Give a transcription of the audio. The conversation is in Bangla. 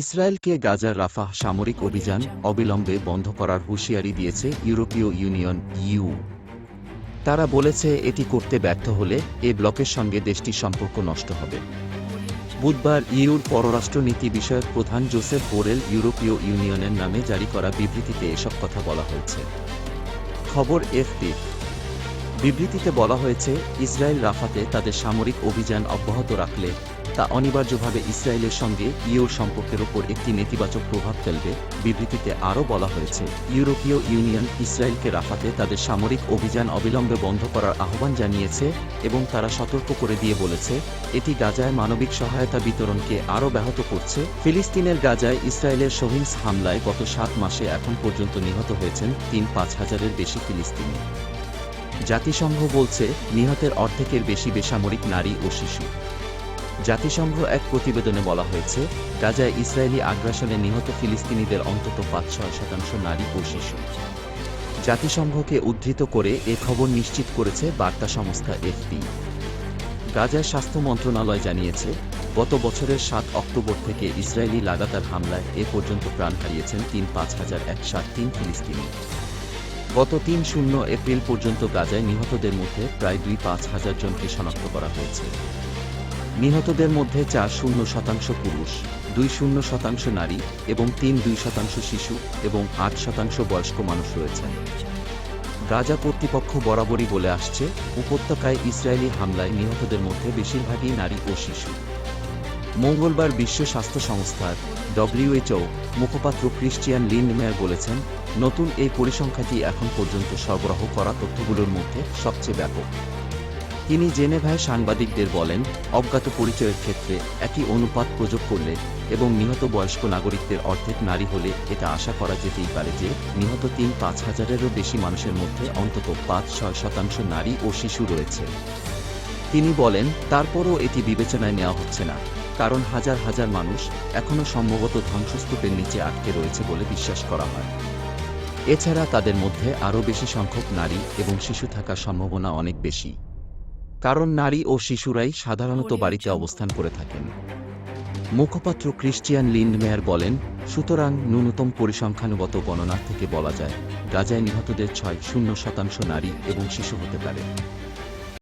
ইসরায়েলকে গাজার রাফাহ সামরিক অভিযান অবিলম্বে বন্ধ করার হুঁশিয়ারি দিয়েছে ইউরোপীয় ইউনিয়ন ইইউ। তারা বলেছে এটি করতে ব্যর্থ হলে এ ব্লকের সঙ্গে দেশটির সম্পর্ক নষ্ট হবে। বুধবার ইইউর পররাষ্ট্রনীতি বিষয়ক প্রধান জোসেফ বোরেল ইউরোপীয় ইউনিয়নের নামে জারি করা বিবৃতিতে এসব কথা বলা হয়েছে। খবর এফপি। বিবৃতিতে বলা হয়েছে, ইসরায়েল রাফাতে তাদের সামরিক অভিযান অব্যাহত রাখলে তা অনিবার্যভাবে ইসরায়েলের সঙ্গে ইইউর সম্পর্কের ওপর একটি নেতিবাচক প্রভাব ফেলবে। বিবৃতিতে আরও বলা হয়েছে, ইউরোপীয় ইউনিয়ন ইসরায়েলকে রাফাতে তাদের সামরিক অভিযান অবিলম্বে বন্ধ করার আহ্বান জানিয়েছে এবং তারা সতর্ক করে দিয়ে বলেছে, এটি গাজায় মানবিক সহায়তা বিতরণকে আরও ব্যাহত করছে। ফিলিস্তিনের গাজায় ইসরায়েলের সহিংস হামলায় গত 7 মাসে এখন পর্যন্ত নিহত হয়েছেন 3-5 হাজারের বেশি ফিলিস্তিনি। জাতিসংঘ বলছে, নিহতের অর্ধেকের বেশি বেসামরিক নারী ও শিশু। জাতিসংঘ এক প্রতিবেদনে বলা হয়েছে, গাজায় ইসরায়েলি আগ্রাসনে নিহত ফিলিস্তিনিদের অন্তত 5-6% নারী ও শিশু। জাতিসংঘকে উদ্ধৃত করে এ খবর নিশ্চিত করেছে বার্তা সংস্থা এফপি। গাজার স্বাস্থ্য মন্ত্রণালয় জানিয়েছে, গত বছরের 7 অক্টোবর থেকে ইসরায়েলি লাগাতার হামলায় এ পর্যন্ত প্রাণ হারিয়েছেন 3-5,103 ফিলিস্তিনি। গত 3 এপ্রিল পর্যন্ত গাজায় নিহতদের মধ্যে প্রায় 2-5 হাজার জনকে শনাক্ত করা হয়েছে। নিহতদের মধ্যে 4% পুরুষ, 20% নারী এবং 3% শিশু এবং 8% বয়স্ক মানুষ রয়েছেন। গাজা কর্তৃপক্ষ বরাবরই বলে আসছে, উপত্যকায় ইসরায়েলি হামলায় নিহতদের মধ্যে বেশিরভাগই নারী ও শিশু। মঙ্গলবার বিশ্ব স্বাস্থ্য সংস্থার ডব্লিউএইচও মুখপাত্র ক্রিশ্চিয়ান লিন্ডমেয়ার বলেছেন, নতুন এই পরিসংখ্যানটি এখন পর্যন্ত সরবরাহ করা তথ্যগুলোর মধ্যে সবচেয়ে ব্যাপক। তিনি জেনেভায় সাংবাদিকদের বলেন, অজ্ঞাত পরিচয়ের ক্ষেত্রে একই অনুপাত প্রয়োগ করলে এবং নিহত বয়স্ক নাগরিকদের অর্ধেক নারী হলে এটা আশা করা যেতেই পারে যে নিহত 3-5 হাজারেরও বেশি মানুষের মধ্যে অন্তত 5-6% নারী ও শিশু রয়েছে। তিনি বলেন, তারপরও এটি বিবেচনায় নেওয়া হচ্ছে না, কারণ হাজার হাজার মানুষ এখনও সম্ভবত ধ্বংসস্তূপের নিচে আটকে রয়েছে বলে বিশ্বাস করা হয়। এছাড়া তাদের মধ্যে আরও বেশি সংখ্যক নারী এবং শিশু থাকার সম্ভাবনা অনেক বেশি, কারণ নারী ও শিশুরাই সাধারণত বাড়িতে অবস্থান করে থাকেন। মুখপাত্র ক্রিশ্চিয়ান লিন্ডমেয়ার বলেন, সুতরাং ন্যূনতম পরিসংখ্যানগত গণনা থেকে বলা যায়, গাজায় নিহতদের 6-0% নারী এবং শিশু হতে পারে।